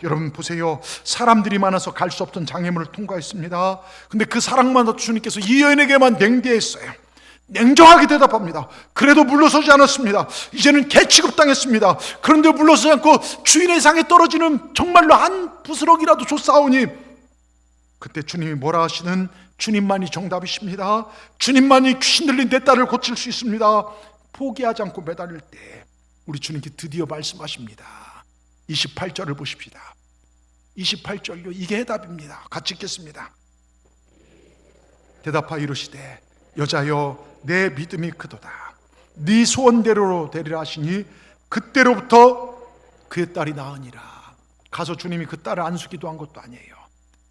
여러분 보세요. 사람들이 많아서 갈 수 없던 장애물을 통과했습니다. 근데 그 사랑만 주님께서 이 여인에게만 냉대했어요. 냉정하게 대답합니다. 그래도 물러서지 않았습니다. 이제는 개취급당했습니다. 그런데 물러서지 않고 주인의 상에 떨어지는 정말로 한 부스럭이라도 줬사오니, 그때 주님이 뭐라 하시는, 주님만이 정답이십니다. 주님만이 귀신 들린 내 딸을 고칠 수 있습니다. 포기하지 않고 매달릴 때 우리 주님께 드디어 말씀하십니다. 28절을 보십시다. 28절요, 이게 해답입니다. 같이 읽겠습니다. 대답하여 이르시되 여자여, 내 믿음이 크도다. 네 소원대로 되리라 하시니 그때로부터 그의 딸이 나으니라. 가서 주님이 그 딸을 안수기도 한 것도 아니에요.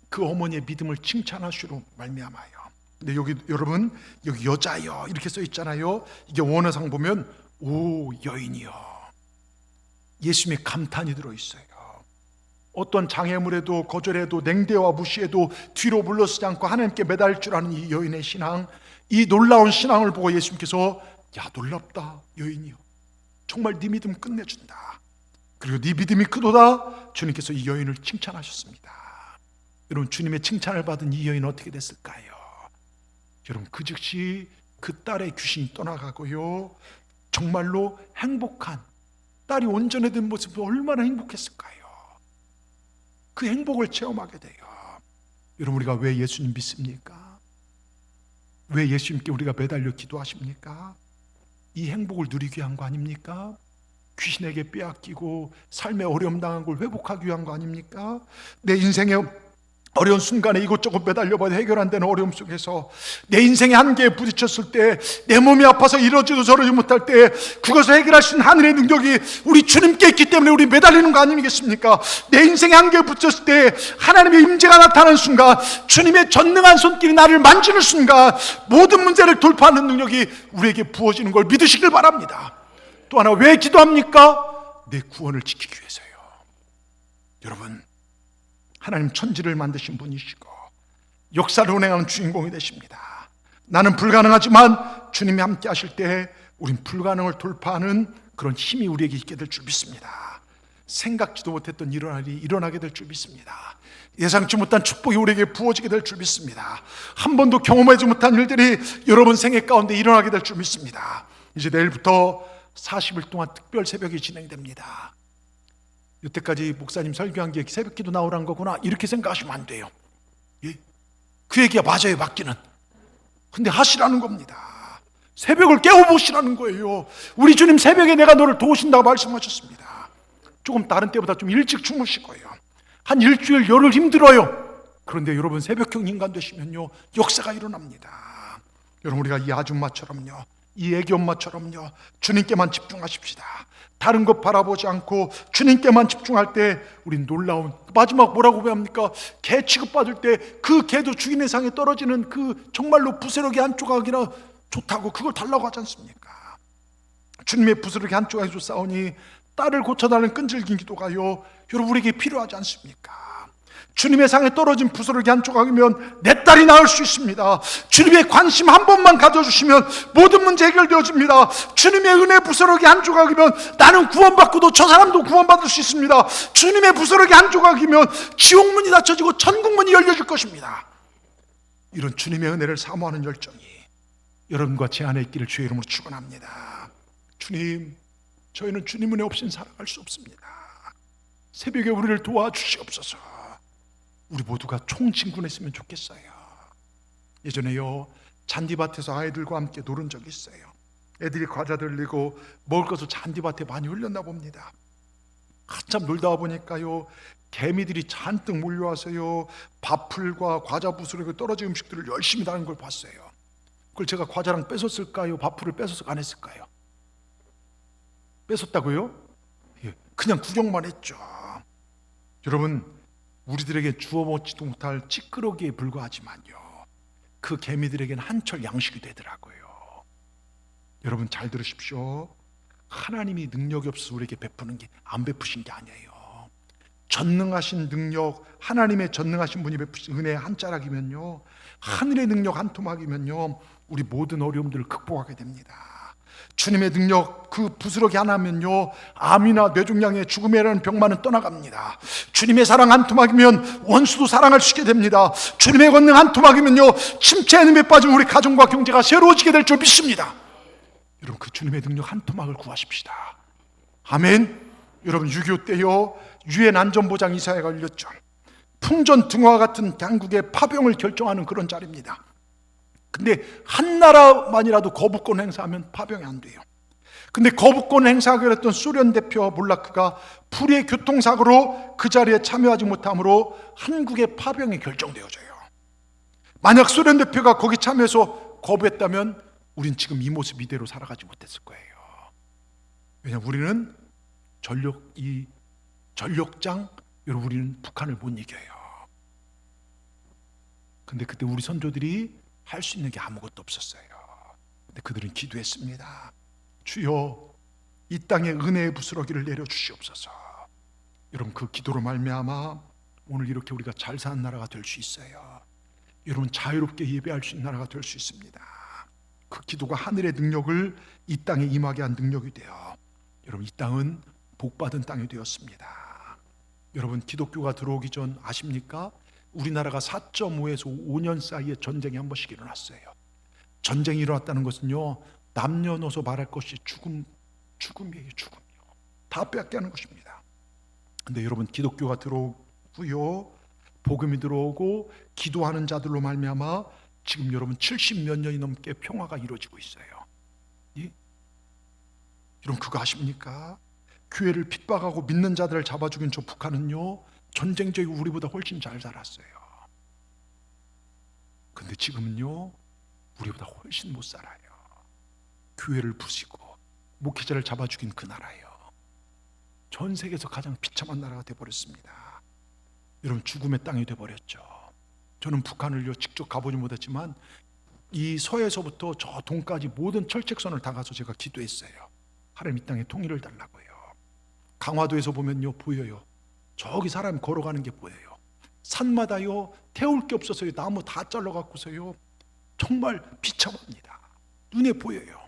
그 어머니의 믿음을 칭찬하시로 말미암아요. 근데 여기 여러분, 여기 여자여 이렇게 써 있잖아요. 이게 원어상 보면 오 여인이여, 예수님의 감탄이 들어있어요. 어떤 장애물에도 거절해도 냉대와 무시해도 뒤로 물러서지 않고 하나님께 매달릴 줄 아는 이 여인의 신앙, 이 놀라운 신앙을 보고 예수님께서 야 놀랍다 여인이여, 정말 네 믿음 끝내준다, 그리고 네 믿음이 크도다, 주님께서 이 여인을 칭찬하셨습니다. 여러분, 주님의 칭찬을 받은 이 여인은 어떻게 됐을까요? 여러분, 그 즉시 그 딸의 귀신이 떠나가고요, 정말로 행복한, 딸이 온전해진 모습이 얼마나 행복했을까요? 그 행복을 체험하게 돼요. 여러분, 우리가 왜 예수님 믿습니까? 왜 예수님께 우리가 매달려 기도하십니까? 이 행복을 누리기 위한 거 아닙니까? 귀신에게 빼앗기고 삶의 어려움 당한 걸 회복하기 위한 거 아닙니까? 내 인생의 어려운 순간에 이것저것 매달려봐도 해결 안 되는 어려움 속에서 내 인생의 한계에 부딪혔을 때, 내 몸이 아파서 이러지도 저러지 못할 때 그것을 해결할 수 있는 하늘의 능력이 우리 주님께 있기 때문에 우리 매달리는 거 아니겠습니까? 내 인생의 한계에 부딪혔을 때 하나님의 임재가 나타나는 순간, 주님의 전능한 손길이 나를 만지는 순간 모든 문제를 돌파하는 능력이 우리에게 부어지는 걸 믿으시길 바랍니다. 또 하나, 왜 기도합니까? 내 구원을 지키기 위해서요. 여러분, 하나님 천지를 만드신 분이시고 역사를 운행하는 주인공이 되십니다. 나는 불가능하지만 주님이 함께 하실 때 우린 불가능을 돌파하는 그런 힘이 우리에게 있게 될 줄 믿습니다. 생각지도 못했던 일이 일어나게 될 줄 믿습니다. 예상치 못한 축복이 우리에게 부어지게 될 줄 믿습니다. 한 번도 경험하지 못한 일들이 여러분 생애 가운데 일어나게 될 줄 믿습니다. 이제 내일부터 40일 동안 특별 새벽이 진행됩니다. 여태까지 목사님 설교한 게 새벽기도 나오란 거구나 이렇게 생각하시면 안 돼요. 예? 그 얘기가 맞아요, 맞기는. 근데 하시라는 겁니다. 새벽을 깨워보시라는 거예요. 우리 주님 새벽에 내가 너를 도우신다고 말씀하셨습니다. 조금 다른 때보다 좀 일찍 주무시고요, 한 일주일 열흘 힘들어요. 그런데 여러분, 새벽형 인간 되시면요 역사가 일어납니다. 여러분, 우리가 이 아줌마처럼요, 이 애기 엄마처럼요 주님께만 집중하십시다. 다른 것 바라보지 않고 주님께만 집중할 때 우린 놀라운, 마지막 뭐라고 배웁니까? 개 취급받을 때 그 개도 주인의 상에 떨어지는 그 정말로 부스러기 한 조각이나 좋다고 그걸 달라고 하지 않습니까? 주님의 부스러기 한 조각이 좋사오니 딸을 고쳐달라는 끈질긴 기도가요 여러분 우리에게 필요하지 않습니까? 주님의 상에 떨어진 부스러기 한 조각이면 내 딸이 나을 수 있습니다. 주님의 관심 한 번만 가져주시면 모든 문제 해결되어집니다. 주님의 은혜 부스러기 한 조각이면 나는 구원받고도 저 사람도 구원받을 수 있습니다. 주님의 부스러기 한 조각이면 지옥문이 닫혀지고 천국문이 열려질 것입니다. 이런 주님의 은혜를 사모하는 열정이 여러분과 제 안에 있기를 주의 이름으로 축원합니다. 주님, 저희는 주님 은혜 없이는 살아갈 수 없습니다. 새벽에 우리를 도와주시옵소서. 우리 모두가 총진군했으면 좋겠어요. 예전에요 잔디밭에서 아이들과 함께 놀은 적이 있어요. 애들이 과자 들리고 먹을 것을 잔디밭에 많이 흘렸나 봅니다. 한참 놀다 보니까요 개미들이 잔뜩 몰려와서요 밥풀과 과자 부스러기 떨어진 음식들을 열심히 다는 걸 봤어요. 그걸 제가 과자랑 뺏었을까요? 밥풀을 뺏어서 안 했을까요? 뺏었다고요? 예, 그냥 구경만 했죠. 여러분, 우리들에게 주워 먹지도 못할 찌끄러기에 불과하지만요 그 개미들에게는 한철 양식이 되더라고요. 여러분 잘 들으십시오. 하나님이 능력이 없어서 우리에게 베푸는 게 안 베푸신 게 아니에요. 전능하신 능력, 하나님의 전능하신 분이 베푸신 은혜의 한 자락이면요 하늘의 능력 한 토막이면요 우리 모든 어려움들을 극복하게 됩니다. 주님의 능력 그 부스러기 하나면요 암이나 뇌종양의 죽음이라는 병만은 떠나갑니다. 주님의 사랑 한 토막이면 원수도 사랑할 수 있게 됩니다. 주님의 권능 한 토막이면요 침체의 늪에 빠진 우리 가정과 경제가 새로워지게 될 줄 믿습니다. 여러분, 그 주님의 능력 한 토막을 구하십시다. 아멘. 여러분, 6.25 때요 유엔 안전보장 이사회가 열렸죠. 풍전 등화 같은 당국의 파병을 결정하는 그런 자리입니다. 근데 한 나라만이라도 거부권 행사하면 파병이 안 돼요. 근데 거부권 행사하기로 했던 소련 대표 몰라크가 불의의 교통사고로 그 자리에 참여하지 못함으로 한국의 파병이 결정되어져요. 만약 소련 대표가 거기 참여해서 거부했다면 우린 지금 이 모습 이대로 살아가지 못했을 거예요. 왜냐하면 우리는 전력장 여러분, 우리는 북한을 못 이겨요. 근데 그때 우리 선조들이 할 수 있는 게 아무것도 없었어요. 근데 그들은 기도했습니다. 주여, 이 땅에 은혜의 부스러기를 내려 주시옵소서. 여러분, 그 기도로 말미암아 오늘 이렇게 우리가 잘 사는 나라가 될 수 있어요. 여러분, 자유롭게 예배할 수 있는 나라가 될 수 있습니다. 그 기도가 하늘의 능력을 이 땅에 임하게 한 능력이 되어 여러분, 이 땅은 복받은 땅이 되었습니다. 여러분, 기독교가 들어오기 전 아십니까? 우리나라가 4.5에서 5년 사이에 전쟁이 한 번씩 일어났어요. 전쟁이 일어났다는 것은요, 남녀노소 말할 것이 죽음이에요. 죽음이요. 다 빼앗게 하는 것입니다. 근데 여러분, 기독교가 들어오고요, 복음이 들어오고 기도하는 자들로 말미암아 지금 여러분 70몇 년이 넘게 평화가 이루어지고 있어요. 예? 여러분, 그거 아십니까? 교회를 핍박하고 믿는 자들을 잡아 죽인 저 북한은요, 전쟁 적이 우리보다 훨씬 잘 살았어요. 근데 지금은요, 우리보다 훨씬 못 살아요. 교회를 부시고 목회자를 잡아 죽인 그 나라예요. 전 세계에서 가장 비참한 나라가 되어버렸습니다. 여러분, 죽음의 땅이 되어버렸죠. 저는 북한을요 직접 가보지 못했지만 이 서에서부터 저 동까지 모든 철책선을 다 가서 제가 기도했어요. 하나님, 이 땅에 통일을 달라고요. 강화도에서 보면요 보여요. 저기 사람이 걸어가는 게 보여요. 산마다요 태울 게 없어서요 나무 다 잘라갖고서요 정말 비참합니다. 눈에 보여요.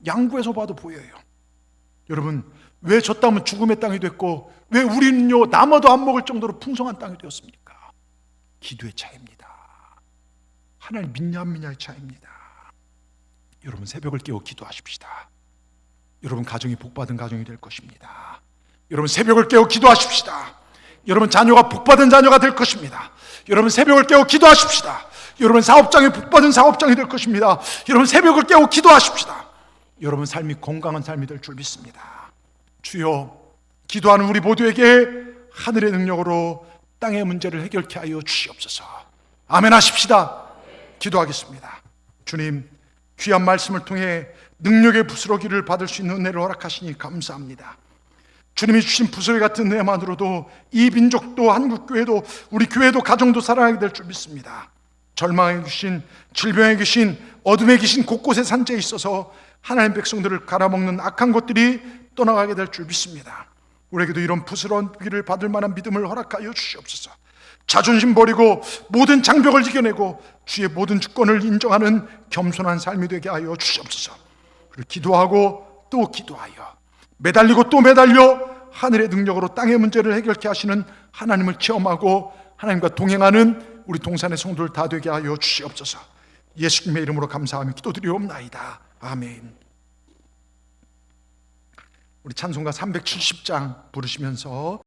양구에서 봐도 보여요. 여러분, 왜 저 땅은 죽음의 땅이 됐고 왜 우리는요 나무도 안 먹을 정도로 풍성한 땅이 되었습니까? 기도의 차이입니다. 하나님 믿냐 안 믿냐의 차이입니다. 여러분, 새벽을 깨워 기도하십시다. 여러분, 가정이 복받은 가정이 될 것입니다. 여러분, 새벽을 깨워 기도하십시다. 여러분, 자녀가 복받은 자녀가 될 것입니다. 여러분, 새벽을 깨워 기도하십시다. 여러분, 사업장이 복받은 사업장이 될 것입니다. 여러분, 새벽을 깨워 기도하십시다. 여러분, 삶이 건강한 삶이 될 줄 믿습니다. 주여, 기도하는 우리 모두에게 하늘의 능력으로 땅의 문제를 해결케 하여 주시옵소서. 아멘 하십시다. 기도하겠습니다. 주님, 귀한 말씀을 통해 능력의 부스러기를 받을 수 있는 은혜를 허락하시니 감사합니다. 주님이 주신 부스러기 같은 은혜만으로도 이 민족도 한국교회도 우리 교회도 가정도 살아가게 될 줄 믿습니다. 절망에 계신, 질병에 계신, 어둠에 계신 곳곳에 산재에 있어서 하나님 백성들을 갈아먹는 악한 것들이 떠나가게 될 줄 믿습니다. 우리에게도 이런 부스러기를 받을 만한 믿음을 허락하여 주시옵소서. 자존심 버리고 모든 장벽을 이겨내고 주의 모든 주권을 인정하는 겸손한 삶이 되게 하여 주시옵소서. 그리고 기도하고 또 기도하여 매달리고 또 매달려 하늘의 능력으로 땅의 문제를 해결케 하시는 하나님을 체험하고 하나님과 동행하는 우리 동산의 성도들 다 되게 하여 주시옵소서. 예수님의 이름으로 감사하며 기도드리옵나이다. 아멘. 우리 찬송가 370장 부르시면서